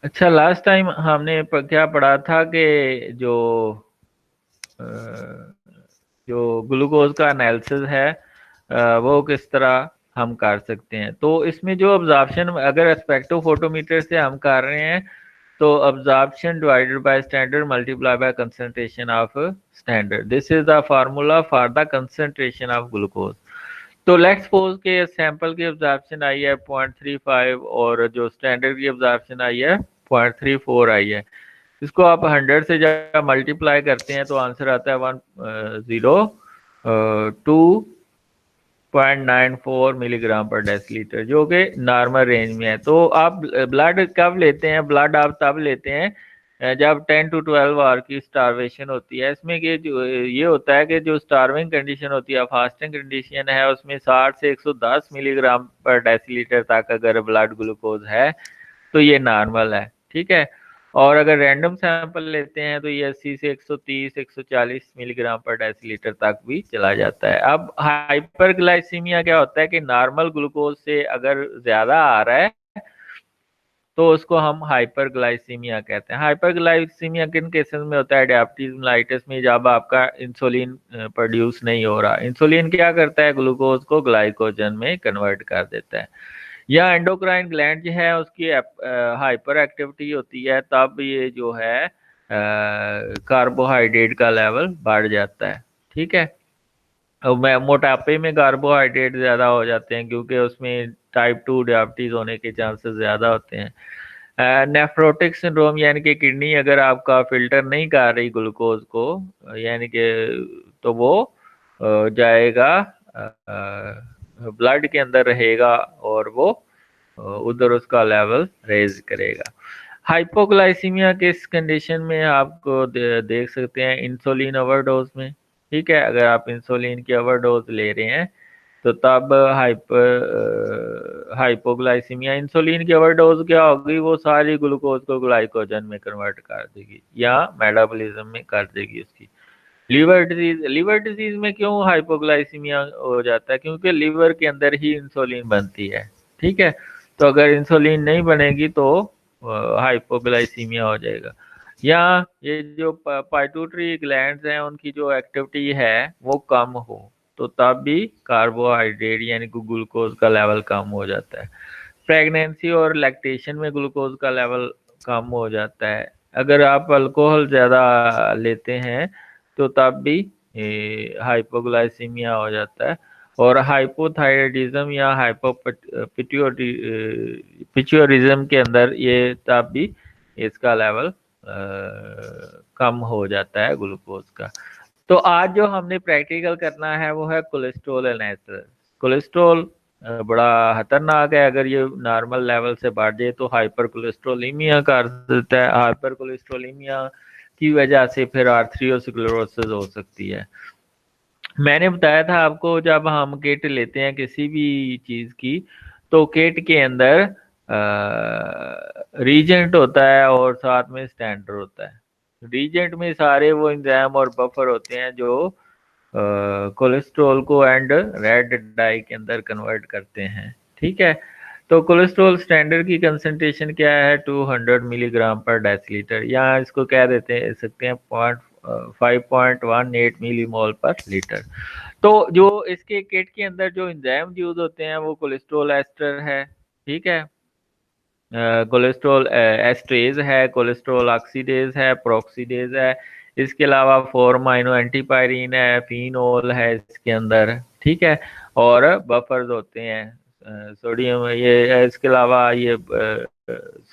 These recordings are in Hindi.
अच्छा, लास्ट टाइम हमने क्या पढ़ा था कि जो अ, जो ग्लूकोज का एनालिसिस है वो किस तरह हम कर सकते हैं। तो इसमें जो अब्जॉर्प्शन, अगर स्पेक्ट्रोफोटोमीटर से हम कर रहे हैं तो absorption divided by standard multiplied by concentration of standard. This is the formula for the concentration of glucose. तो लेट्स सपोज के सैंपल की अब्जॉर्प्शन आई है 0.35 और जो स्टैंडर्ड की अब्जॉर्प्शन आई है 0.34 आई है। इसको आप 100 से जब मल्टीप्लाई करते हैं तो आंसर आता है 102.94 मिलीग्राम पर डेसीलीटर, जो कि नॉर्मल रेंज में है। तो आप ब्लड कब लेते हैं? ब्लड आप तब लेते हैं जब 10 to 12 आवर की स्टारवेशन होती है। इसमें कि जो ये होता है कि जो स्टारविंग कंडीशन होती है, फास्टिंग कंडीशन है, उसमें 60 से 110 मिलीग्राम पर डेसीलीटर तक अगर ब्लड ग्लूकोज है तो ये नॉर्मल है, ठीक है। और अगर रैंडम सैंपल लेते हैं तो ये 80 से 130 140 मिलीग्राम पर डेसीलीटर तक भी चला जाता है। अब हाइपरग्लाइसीमिया क्या होता है कि नॉर्मल ग्लूकोज से अगर ज्यादा आ रहा है तो उसको हम हाइपरग्लाइसीमिया कहते हैं। हाइपरग्लाइसीमिया किन केसेस में होता है? डायबिटीज मेलाइटिस में, जब आपका इंसुलिन प्रोड्यूस नहीं हो रहा। इंसुलिन क्या करता है? ग्लूकोज को ग्लाइकोजन में कन्वर्ट कर देता है। या एंडोक्राइन ग्लैंड जो है उसकी हाइपर एक्टिविटी होती है, तब ये जो है कार्बोहाइड्रेट का लेवल बढ़ जाता है, ठीक है। और मोटापे में कार्बोहाइड्रेट ज्यादा हो जाते हैं क्योंकि उसमें टाइप 2 डायबिटीज होने के चांसेस ज्यादा होते हैं। नेफ्रोटिक सिंड्रोम, यानी कि किडनी अगर आपका फिल्टर नहीं कर रही ग्लूकोज को, यानी कि तो वो जाएगा ब्लड के अंदर रहेगा और वो उधर उसका लेवल रेज करेगा। हाइपोग्लाइसीमिया किस कंडीशन में आपको देख सकते हैं? इंसुलिन ओवरडोज में, ठीक है। अगर आप इंसुलिन की ओवरडोज ले रहे हैं तो तब हाइपोग्लाइसीमिया। इंसुलिन की ओवरडोज क्या होगी? वो सारी ग्लूकोज को ग्लाइकोजन में कन्वर्ट कर देगी या मेटाबॉलिज्म में कर देगी उसकी। लीवर डिजीज में क्यों हाइपोग्लाइसीमिया हो जाता है? क्योंकि लीवर के अंदर ही इंसुलिन बनती है, ठीक है। तो अगर इंसुलिन नहीं बनेगी तो हाइपोग्लाइसीमिया हो जाएगा। या ये जो पाइट्यूटरी ग्लैंड्स हैं उनकी जो एक्टिविटी है वो कम हो तो तब भी कार्बोहाइड्रेट यानी कि ग्लूकोज का लेवल कम हो जाता है। प्रेगनेंसी और लैक्टेशन में ग्लूकोज का लेवल कम हो जाता है। अगर आप अल्कोहल ज़्यादा लेते हैं तो तब भी हाइपोग्लाइसीमिया हो जाता है। और हाइपोथायराइडिज्म या पिट्यूरिज्म के अंदर ये तब भी इसका लेवल कम हो जाता है ग्लूकोज का। तो आज जो हमने प्रैक्टिकल करना है वो है कोलेस्ट्रॉल एनालिसिस। कोलेस्ट्रॉल बड़ा खतरनाक है, अगर ये नॉर्मल लेवल से बढ़ जाए तो हाइपर कोलेस्ट्रोलीमिया कर देता है। हाइपर कोलेस्ट्रोलीमिया की वजह से फिर आर्थरियोस्क्लेरोसिस हो सकती है। मैंने बताया था आपको, जब हम किट लेते हैं किसी भी चीज की तो किट के अंदर रीजेंट होता है और साथ में स्टैंडर्ड होता है। रीजेंट में सारे वो एंजाइम और बफर होते हैं जो कोलेस्ट्रॉल को एंड रेड डाई के अंदर कन्वर्ट करते हैं, ठीक है। तो कोलेस्ट्रॉल स्टैंडर्ड की कंसंट्रेशन क्या है? 200 मिलीग्राम पर डेसीलीटर, या इसको कह देते हैं सकते हैं 5.18 मिलीमोल पर लीटर। तो जो इसके किट के अंदर जो एंजाइम यूज होते हैं वो कोलेस्ट्रॉल एस्टर है, ठीक है। कोलेस्ट्रॉल एस्ट्रेज है, कोलेस्ट्रॉल ऑक्सीडेज है, प्रोक्सीडेज है। इसके अलावा फॉर्माइनो एंटीपायरीन है, फिनोल है इसके अंदर, ठीक है। और बफर्स होते हैं सोडियम, ये इसके अलावा ये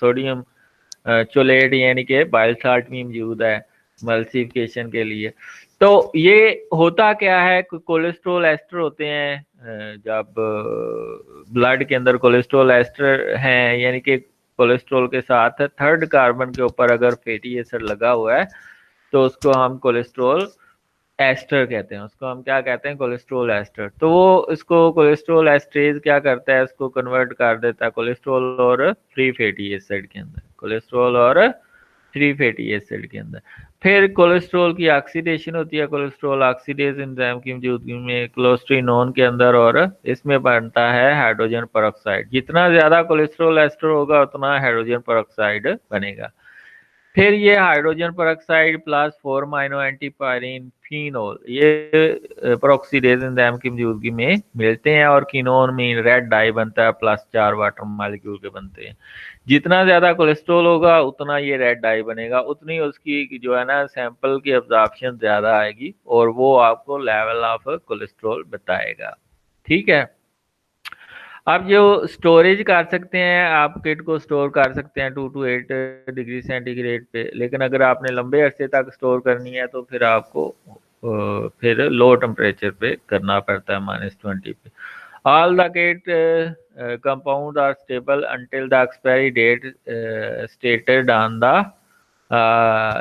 सोडियम चोलेट यानी कि बाइल साल्ट भी मौजूद है मल्सिफिकेशन के लिए। तो ये होता क्या है? कोलेस्ट्रॉल एस्टर होते हैं जब ब्लड के अंदर कोलेस्ट्रॉल एस्टर हैं, यानी कि कोलेस्ट्रॉल के साथ थर्ड कार्बन के ऊपर अगर फैटी एसिड लगा हुआ है तो उसको हम कोलेस्ट्रॉल एस्टर कहते हैं। उसको हम क्या कहते हैं? Cholesterol ester. तो वो इसको कोलेस्ट्रॉल एस्ट्रेज क्या करता है? इसको कन्वर्ट कर देता है कोलेस्ट्रॉल और फ्री फैटी एसिड के अंदर, कोलेस्ट्रॉल और फ्री फैटी एसिड के अंदर। फिर कोलेस्ट्रॉल की ऑक्सीडेशन होती है, कोलेस्ट्रॉल ऑक्सीडेज एंजाइम की मौजूदगी में कोलेस्ट्रीनोन के अंदर, और इसमें बनता है हाइड्रोजन पेरोक्साइड। जितना ज्यादा कोलेस्ट्रॉल एस्टर होगा उतना हाइड्रोजन पेरोक्साइड बनेगा। फिर ये hydrogen peroxide plus 4 antipyrine phenol ये पेरोक्सीडेज एंजाइम की मौजूदगी में मिलते हैं, और कीनोन में रेड डाई बनता है, प्लस 4 वाटर मॉलिक्यूल के बनते हैं। जितना ज्यादा कोलेस्ट्रॉल होगा उतना ये रेड डाई बनेगा, उतनी उसकी जो है ना सैंपल की एब्जॉर्प्शन ज्यादा आएगी, और वो आपको लेवल ऑफ कोलेस्ट्रॉल बताएगा। ठीक है। आप जो स्टोरेज कर सकते हैं, आप किट को स्टोर कर सकते हैं 2 to 8 डिग्री सेंटीग्रेड पे, लेकिन अगर आपने लंबे अरसे तक स्टोर करनी है तो फिर आपको फिर लो टेम्परेचर पे करना पड़ता है, -20 पे। All the kit compound are stable until the expiry date stated on the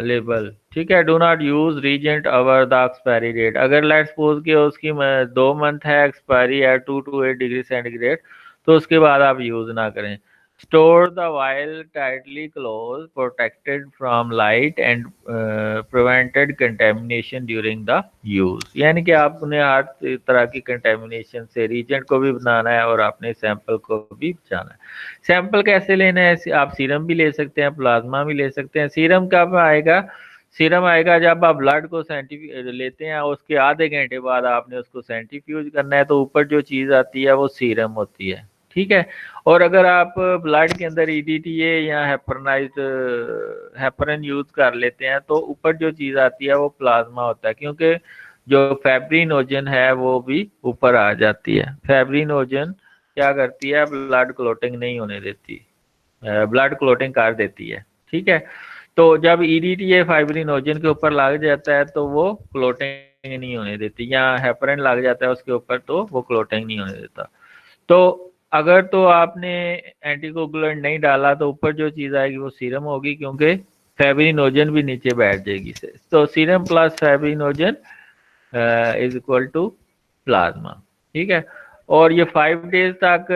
label. ठीक है। Do not use reagent over the expiry date. अगर लेट्स सपोज कि उसकी 2 मंथ है एक्सपायरी है 2 to 8 डिग्री सेंटीग्रेड, तो उसके बाद आप यूज ना करें। Store the while tightly close, protected from light and prevented contamination during the use. यानी कि आपने हर तरह की कंटेमिनेशन से रीजेंट को भी बनाना है और अपने सैंपल को भी बचाना है। सैंपल कैसे लेना है? आप सीरम भी ले सकते हैं, प्लाज्मा भी ले सकते हैं। सीरम कब आएगा? सीरम आएगा जब आप ब्लड को लेते हैं, उसके आधे घंटे बाद आपने उसको सेंट्रीफ्यूज करना है, तो ऊपर जो चीज़ आती है वो सीरम होती है। ठीक है। और अगर आप ब्लड के अंदर ईडीटीए या हेपरिन यूज कर लेते हैं, तो ऊपर जो चीज़ आती है वो प्लाज्मा होता है, क्योंकि जो फैब्रिनोजन है वो भी ऊपर आ जाती है। फैब्रिनोजन क्या करती है? ब्लड क्लोटिंग नहीं होने देती, ब्लड क्लोटिंग कर देती है। ठीक है। तो जब ईडीटीए फाइब्रिनोजन के ऊपर लग जाता है तो वो क्लोटिंग नहीं होने देती, या हेपरिन लग जाता है उसके ऊपर तो वो क्लोटिंग नहीं होने देता। तो अगर तो आपने एंटीकोगुलेंट नहीं डाला तो ऊपर जो चीज़ आएगी वो सीरम होगी, क्योंकि फैब्रिनोजन भी नीचे बैठ जाएगी से। तो serum plus fibrinogen is equal to plasma. ठीक है। और ये 5 डेज तक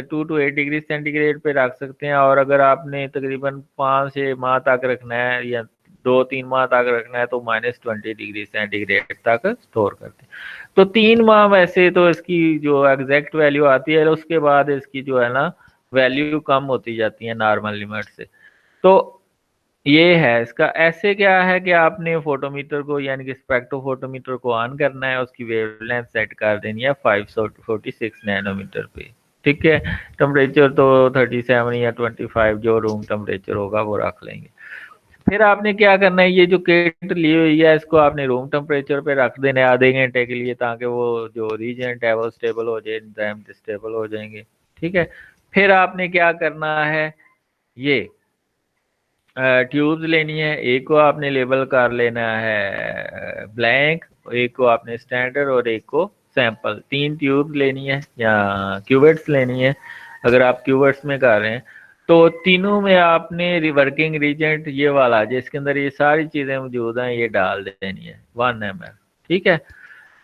2 to 8 डिग्री सेंटीग्रेड पे रख सकते हैं, और अगर आपने तकरीबन 5 6 माह तक रखना है या 2 3 माह तक रखना है तो -20 डिग्री सेंटीग्रेड तक स्टोर करते हैं। तो 3 माह वैसे तो इसकी जो एग्जैक्ट वैल्यू आती है, उसके बाद इसकी जो है ना वैल्यू कम होती जाती है नॉर्मल लिमिट से। तो ये है इसका। ऐसे क्या है कि आपने फोटोमीटर को यानी कि स्पेक्ट्रोफोटोमीटर को ऑन करना है, उसकी वेवलेंथ सेट कर देनी है 546 नैनोमीटर पे। ठीक है। टेम्परेचर तो 37 या 25 जो रूम टेम्परेचर होगा वो रख लेंगे। फिर आपने क्या करना है, ये जो किट ली हुई है इसको आपने रूम टेम्परेचर पे रख देना है आधे घंटे के लिए, ताकि वो जो रीजेंट है वो स्टेबल हो जाए, एंजाइम स्टेबल हो जाएंगे। ठीक है। फिर आपने क्या करना है, ये ट्यूब्स लेनी है। एक को आपने लेबल कर लेना है ब्लैंक, एक को आपने स्टैंडर्ड, और एक को सैंपल। 3 ट्यूब्स लेनी है या क्यूवेट्स लेनी है। अगर आप क्यूवेट्स में कर रहे हैं तो तीनों में आपने रिवर्किंग रीजेंट ये वाला जिसके अंदर ये सारी चीज़ें मौजूद हैं ये डाल देनी है 1 ml। ठीक है।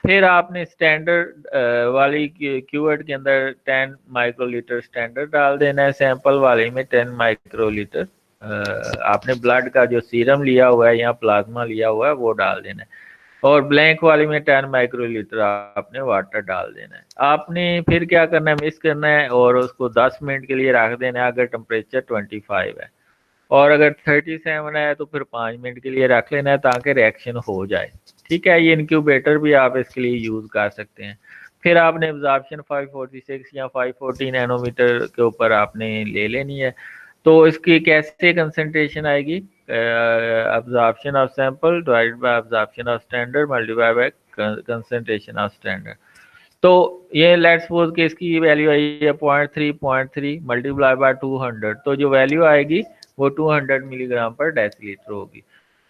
फिर आपने स्टैंडर्ड वाली क्यूवेट के अंदर 10 माइक्रोलीटर स्टैंडर्ड डाल देना है, सैंपल वाले में 10 माइक्रोलीटर आपने ब्लड का जो सीरम लिया हुआ है या प्लाज्मा लिया हुआ है वो डाल देना है, और ब्लैंक वाली में 10 माइक्रोलीटर आपने वाटर डाल देना है। आपने फिर क्या करना है, मिक्स करना है और उसको 10 मिनट के लिए रख देना है अगर टेम्परेचर 25 है, और अगर 37 है तो फिर 5 मिनट के लिए रख लेना है ताकि रिएक्शन हो जाए। ठीक है। ये इनक्यूबेटर भी आप इसके लिए यूज कर सकते हैं। फिर आपने एब्जॉर्प्शन 546 या 540 नैनोमीटर के ऊपर आपने ले लेनी है। तो इसकी कैसे कंसंट्रेशन आएगी, absorption of sample divided by absorption of standard multiply by concentration of standard. तो ये लेट्स सपोज कि इसकी वैल्यू आई है 0.3 मल्टीप्लाई बाय 200, तो जो वैल्यू आएगी वो 200 मिलीग्राम पर डेसीलीटर होगी।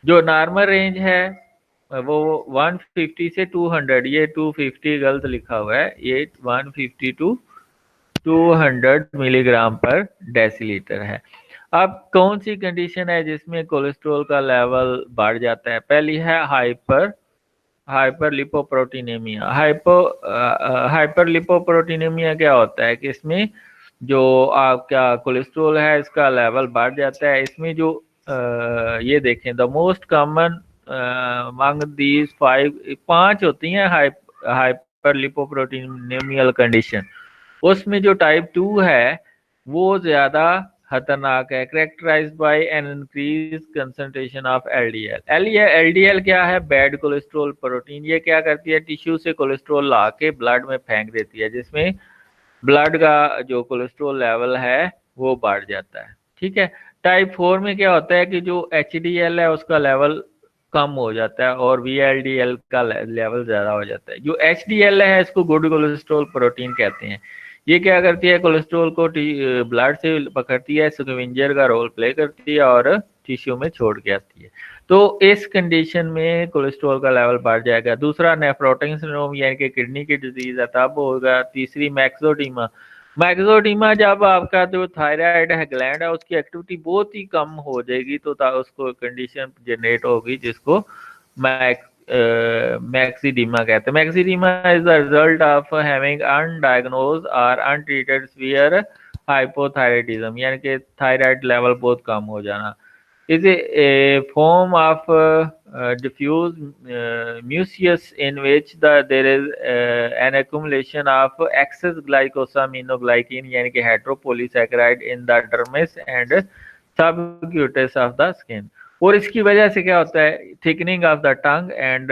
जो नॉर्मल रेंज है वो 150 से 200, ये 250 गलत लिखा हुआ है, ये 150 टू 200 मिलीग्राम पर डेसीलीटर है। अब कौन सी कंडीशन है जिसमें कोलेस्ट्रॉल का लेवल बढ़ जाता है? पहली है हाइपर लिपोप्रोटीनेमिया। हाइपर लिपोप्रोटीनेमिया क्या होता है कि इसमें जो आपका कोलेस्ट्रॉल है इसका लेवल बढ़ जाता है। इसमें जो ये देखें the most common among these 5 होती हैं हाइपर लिपोप्रोटीनेमियल कंडीशन। उसमें जो टाइप 2 है वो ज्यादा खतरनाक है, characterised by an increase concentration of LDL. LDL क्या है? Bad cholesterol protein. ये क्या करती है? टिश्यू से कोलेस्ट्रॉल ला के ब्लड में फेंक देती है, जिसमें ब्लड का जो कोलेस्ट्रॉल लेवल है वो बढ़ जाता है। ठीक है। टाइप 4 में क्या होता है कि जो एचडीएल है उसका लेवल कम हो जाता है और वीएलडीएल का लेवल ज्यादा हो जाता है। जो एचडीएल है इसको गुड कोलेस्ट्रॉल प्रोटीन कहते हैं। ये क्या करती है? कोलेस्ट्रॉल को ब्लड से पकड़ती है, स्कैवेंजर का रोल प्ले करती है और टिश्यू में छोड़ के आती है। तो इस कंडीशन में कोलेस्ट्रॉल का लेवल बढ़ जाएगा। दूसरा नेफ्रोटिक सिंड्रोम यानी कि किडनी की डिजीज है तब होगा। तीसरी मैक्सोडीमा। मैक्सोडीमा जब आपका जो थायराइड है ग्लैंड है उसकी एक्टिविटी बहुत ही कम हो जाएगी तो उसको कंडीशन जनरेट होगी जिसको मैक्सीडीमा कहते हैं। Myxoedema is the result of having undiagnosed और अनट्रीटेड सीवियर हाइपोथायराइडिज्म, यानी कि थायराइड लेवल बहुत कम हो जाना। is a form of diffuse mucus in which there is an accumulation of excess glycosaminoglycan यानी कि heteropolysaccharide in the dermis and subcutis of the skin। और इसकी वजह से क्या होता है? thickening of the tongue and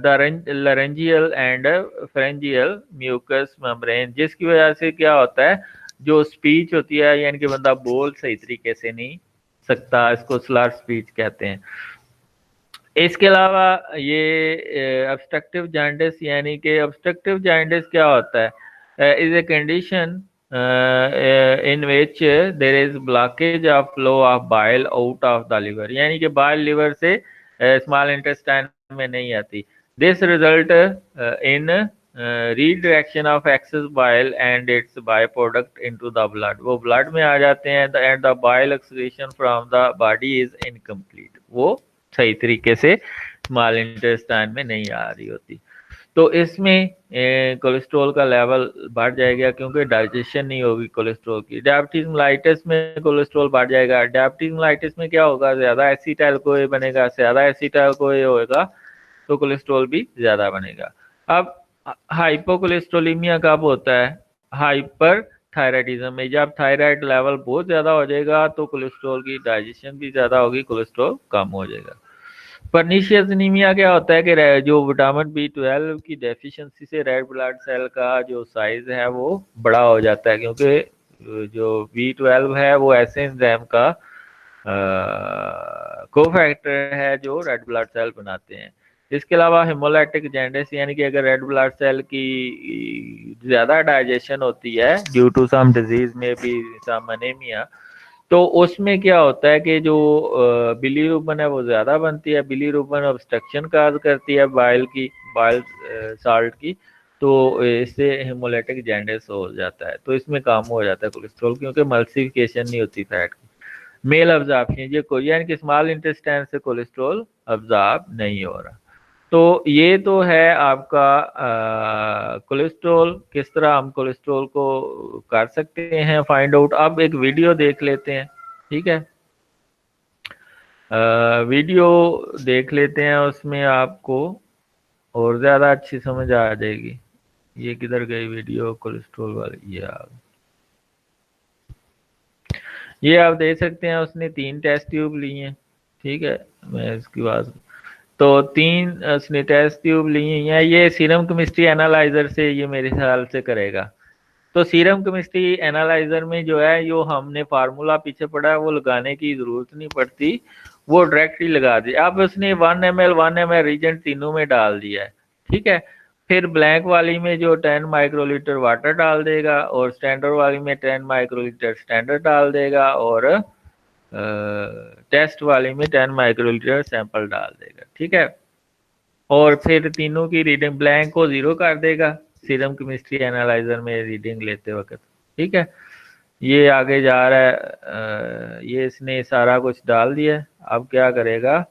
the laryngeal and pharyngeal mucous membrane, जिसकी वजह से क्या होता है? जो स्पीच होती है यानी कि बंदा बोल सही तरीके से नहीं सकता, इसको स्लर स्पीच कहते हैं। इसके अलावा ये ऑब्स्ट्रक्टिव जॉन्डिस यानी कि ऑब्स्ट्रक्टिव जॉन्डिस क्या होता है? Is a condition in which there is blockage of flow of bile out of the liver, यानी कि बाइल लिवर से स्मॉल इंटेस्टाइन में नहीं आती। This result in redirection of excess bile and its by product into the blood, वो ब्लड में आ जाते हैं and the bile excretion from the body is incomplete, वो सही तरीके से स्मॉल इंटेस्टाइन में नहीं आ रही होती। तो इसमें कोलेस्ट्रॉल का लेवल बढ़ जाएगा क्योंकि डाइजेशन नहीं होगी कोलेस्ट्रॉल की। डायबिटीज मेलाइटिस में कोलेस्ट्रॉल बढ़ जाएगा। डायबिटीज मेलाइटिस में क्या होगा? ज्यादा एसिटाइल कोए बनेगा, ज्यादा एसिटाइल कोए होगा तो कोलेस्ट्रॉल भी ज्यादा बनेगा। अब हाइपोकोलेस्ट्रोलीमिया कब होता है? हाइपर थायराइडिज्म में। जब थायराइड लेवल बहुत ज्यादा हो जाएगा तो कोलेस्ट्रॉल की डाइजेशन भी ज्यादा होगी, कोलेस्ट्रॉल कम हो जाएगा। पर्नीशियस एनीमिया क्या होता है कि जो विटामिन B12 की डेफिशिएंसी से रेड ब्लड सेल का जो साइज है वो बड़ा हो जाता है, क्योंकि जो B12 है वो ऐसे एंजाइम का कोफैक्टर है जो रेड ब्लड सेल बनाते हैं। इसके अलावा हेमोलाइटिक जॉन्डिस यानी कि अगर रेड ब्लड सेल की ज्यादा डाइजेशन होती है ड्यू टू सम डिजीज में भी सम एनीमिया, तो उसमें क्या होता है कि जो बिलीरुबिन है वो ज्यादा बनती है। बिलीरुबिन ऑब्स्ट्रक्शन काज करती है बाइल साल्ट की, तो इससे हेमोलाइटिक जॉन्डिस हो जाता है। तो इसमें काम हो जाता है कोलेस्ट्रॉल, क्योंकि मल्सिफिकेशन नहीं होती फैट की। मेल अब्जॉर्प्शन, ये कोई यानी कि स्मॉल इंटेस्टाइन से कोलेस्ट्रॉल अब्जॉर्ब नहीं हो रहा। तो ये तो है आपका कोलेस्ट्रॉल, किस तरह हम कोलेस्ट्रॉल को कर सकते हैं फाइंड आउट। अब एक वीडियो देख लेते हैं, ठीक है। वीडियो देख लेते हैं, उसमें आपको और ज़्यादा अच्छी समझ आ जाएगी। ये किधर गई वीडियो कोलेस्ट्रॉल वाली? ये आप देख सकते हैं, उसने 3 टेस्ट ट्यूब ली हैं, ठीक है। मैं इसकी बात, तो 3 उसने टेस्ट ट्यूब ली हैं। ये सीरम केमिस्ट्री एनालाइजर से ये मेरे ख्याल से करेगा। तो सीरम केमिस्ट्री एनालाइजर में जो है जो हमने फार्मूला पीछे पड़ा है वो लगाने की जरूरत नहीं पड़ती, वो डायरेक्टली लगा दी। अब उसने 1 ml 1 ml रीजेंट तीनों में डाल दिया है, ठीक है। फिर ब्लैक वाली में जो 10 माइक्रोलीटर वाटर डाल देगा और स्टैंडर्ड वाली में 10 माइक्रोलीटर स्टैंडर्ड डाल देगा और टेस्ट वाली में 10 माइक्रोलीटर सैंपल डाल देगा, ठीक है। और फिर तीनों की रीडिंग, ब्लैंक को 0 कर देगा सीरम केमिस्ट्री एनालाइजर में रीडिंग लेते वक्त, ठीक है। ये आगे जा रहा है, ये इसने सारा कुछ डाल दिया। अब क्या करेगा?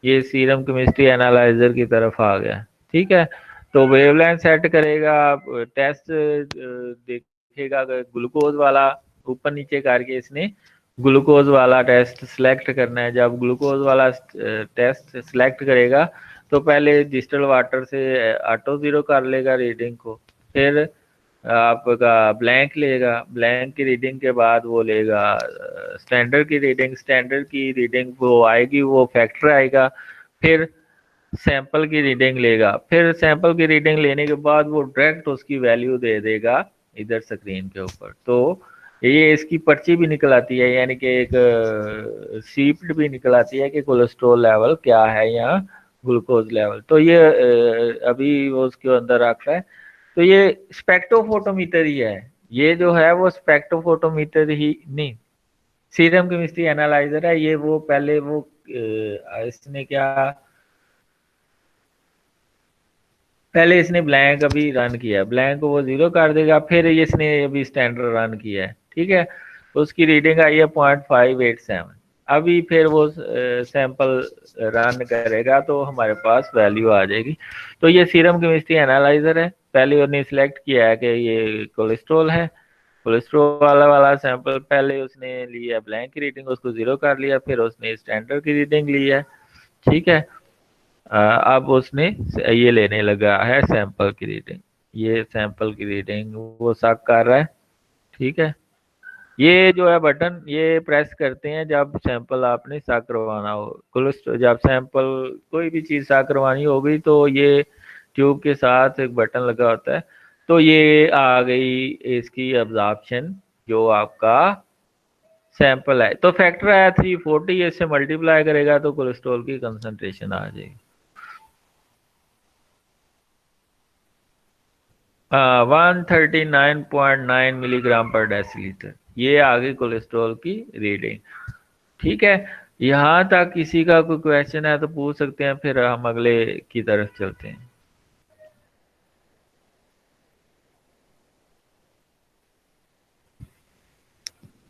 ये सीरम केमिस्ट्री एनालाइजर की तरफ आ गया, ठीक है। तो वेवलेंथ सेट करेगा, टेस्ट देखेगा, ग्लूकोज वाला ऊपर नीचे करके इसने ग्लूकोज वाला टेस्ट सिलेक्ट करना है। जब ग्लूकोज वाला टेस्ट सिलेक्ट करेगा तो पहले डिस्टिल वाटर से ऑटो जीरो कर लेगा रीडिंग को, फिर आपका ब्लैंक लेगा, ब्लैंक की रीडिंग के बाद वो लेगा स्टैंडर्ड की रीडिंग, स्टैंडर्ड की रीडिंग वो आएगी, वो फैक्टर आएगा, फिर सैंपल की रीडिंग लेगा, फिर सैंपल की रीडिंग लेने के बाद वो डायरेक्ट उसकी वैल्यू दे देगा इधर स्क्रीन के ऊपर। तो ये इसकी पर्ची भी निकल आती है, यानी कि एक शीट भी निकल आती है कि कोलेस्ट्रॉल लेवल क्या है या ग्लूकोज लेवल। तो ये अभी वो उसके अंदर रखा है। तो ये स्पेक्ट्रोफोटोमीटर ही है, ये जो है वो स्पेक्ट्रोफोटोमीटर ही नहीं, सीरम केमिस्ट्री एनालाइजर है ये। वो पहले वो इसने क्या, पहले इसने ब्लैंक अभी रन किया, ब्लैंक को वो जीरो कर देगा, फिर इसने अभी स्टैंडर्ड रन किया है, ठीक है। तो उसकी रीडिंग आई है 0.587। अभी फिर वो सैंपल रन करेगा तो हमारे पास वैल्यू आ जाएगी। तो ये सीरम केमिस्ट्री एनालाइजर है। पहले उन्होंने सिलेक्ट किया है कि ये कोलेस्ट्रॉल है, कोलेस्ट्रॉल वाला सैंपल पहले उसने लिया ब्लैंक की रीडिंग, उसको जीरो कर लिया, फिर उसने स्टैंडर्ड की रीडिंग ली है, ठीक है। अब उसने ये लेने लगा है सैंपल की रीडिंग, ये सैंपल की रीडिंग वो सक कर रहा है, ठीक है। ये जो है बटन ये प्रेस करते हैं जब सैंपल आपने सक करवाना हो, कोलेस्ट्रॉल जब सैंपल कोई भी चीज़ सक करवानी होगी तो ये ट्यूब के साथ एक बटन लगा होता है। तो ये आ गई इसकी एब्जॉर्प्शन, जो आपका सैंपल है, तो फैक्टर आया 340, इससे मल्टीप्लाई करेगा तो कोलेस्ट्रॉल की कंसंट्रेशन आ जाएगी 139.9 मिलीग्राम पर डेसीलीटर। ये आ गई कोलेस्ट्रॉल की रीडिंग, ठीक है। यहाँ तक किसी का कोई क्वेश्चन है तो पूछ सकते हैं, फिर हम अगले की तरफ चलते हैं।